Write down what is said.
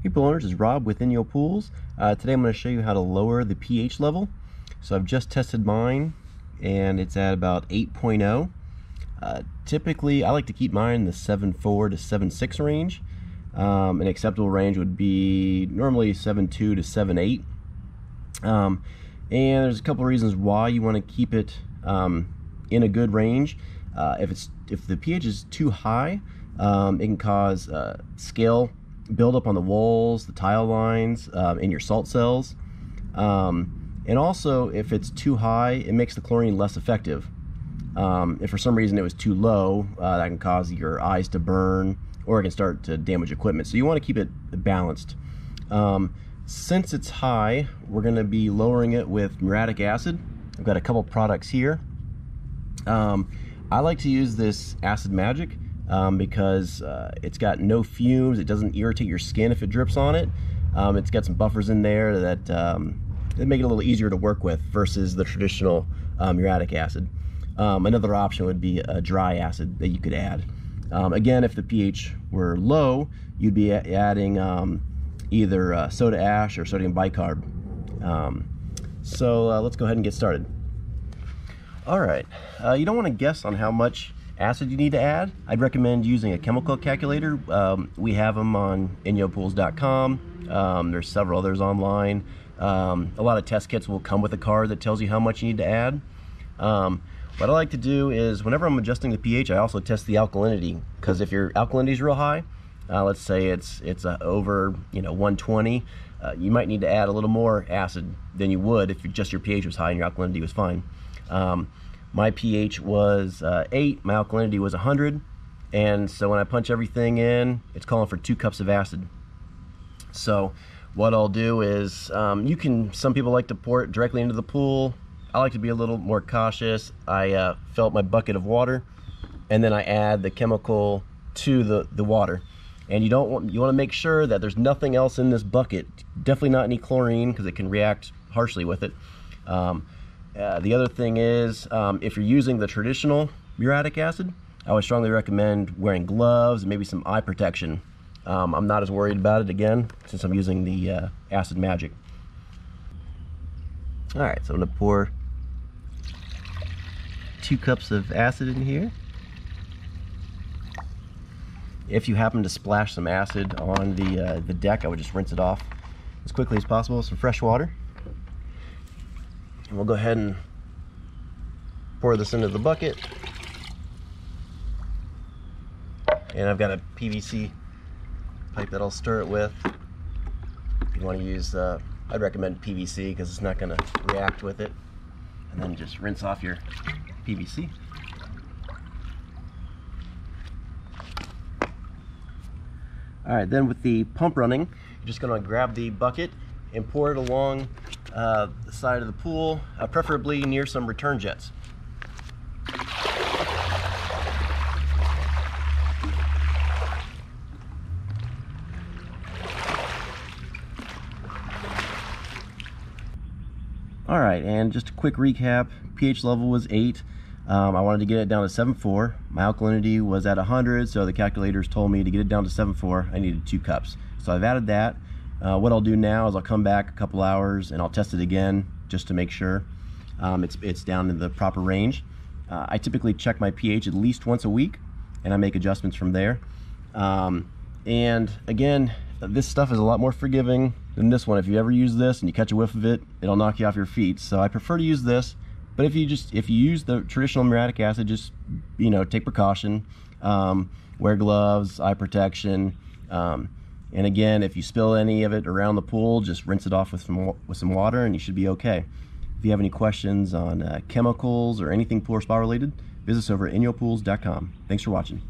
Hey pool owners, it's Rob with Inyo Pools. Today I'm going to show you how to lower the pH level. So I've just tested mine and it's at about 8.0. Typically I like to keep mine in the 7.4 to 7.6 range. An acceptable range would be normally 7.2 to 7.8. And there's a couple of reasons why you want to keep it in a good range. If the pH is too high, it can cause scale build up on the walls, the tile lines, in your salt cells. And also, if it's too high, it makes the chlorine less effective. If for some reason it was too low, that can cause your eyes to burn, or it can start to damage equipment. So you want to keep it balanced. Since it's high, we're going to be lowering it with muriatic acid. I've got a couple products here. I like to use this Acid Magic because it's got no fumes. It doesn't irritate your skin if it drips on it. It's got some buffers in there that make it a little easier to work with versus the traditional muriatic acid. Another option would be a dry acid that you could add. Again, if the pH were low, you'd be adding either soda ash or sodium bicarb. So let's go ahead and get started. Alright, you don't want to guess on how much acid you need to add. I'd recommend using a chemical calculator. We have them on inyopools.com. There's several others online. A lot of test kits will come with a card that tells you how much you need to add. What I like to do is whenever I'm adjusting the pH, I also test the alkalinity, because if your alkalinity is real high, let's say it's over 120, you might need to add a little more acid than you would if just your pH was high and your alkalinity was fine. My pH was 8, my alkalinity was 100, and so when I punch everything in, it's calling for 2 cups of acid. So what I'll do is, some people like to pour it directly into the pool. I like to be a little more cautious. I fill up my bucket of water, and then I add the chemical to the water. And you want to make sure that there's nothing else in this bucket. Definitely not any chlorine, because it can react harshly with it. The other thing is, if you're using the traditional muriatic acid, I would strongly recommend wearing gloves and maybe some eye protection. I'm not as worried about it, again, since I'm using the Acid Magic. Alright, so I'm going to pour 2 cups of acid in here. If you happen to splash some acid on the deck, I would just rinse it off as quickly as possible with some fresh water. And we'll go ahead and pour this into the bucket. And I've got a PVC pipe that I'll stir it with. If you want to use, I'd recommend PVC because it's not going to react with it. And then just rinse off your PVC. Alright, then with the pump running, you're just going to grab the bucket and pour it along the side of the pool, preferably near some return jets. Alright, and just a quick recap, pH level was 8. I wanted to get it down to 7.4. My alkalinity was at 100, so the calculators told me to get it down to 7.4, I needed 2 cups. So I've added that. What I'll do now is I'll come back a couple hours and I'll test it again just to make sure it's down in the proper range. I typically check my pH at least once a week, and I make adjustments from there. And again, this stuff is a lot more forgiving than this one. If you ever use this and you catch a whiff of it, it'll knock you off your feet. So I prefer to use this. But if you use the traditional muriatic acid, just take precaution. Wear gloves, eye protection. And again, if you spill any of it around the pool, just rinse it off with some water and you should be okay. If you have any questions on chemicals or anything pool or spa related, visit us over at inyopools.com. Thanks for watching.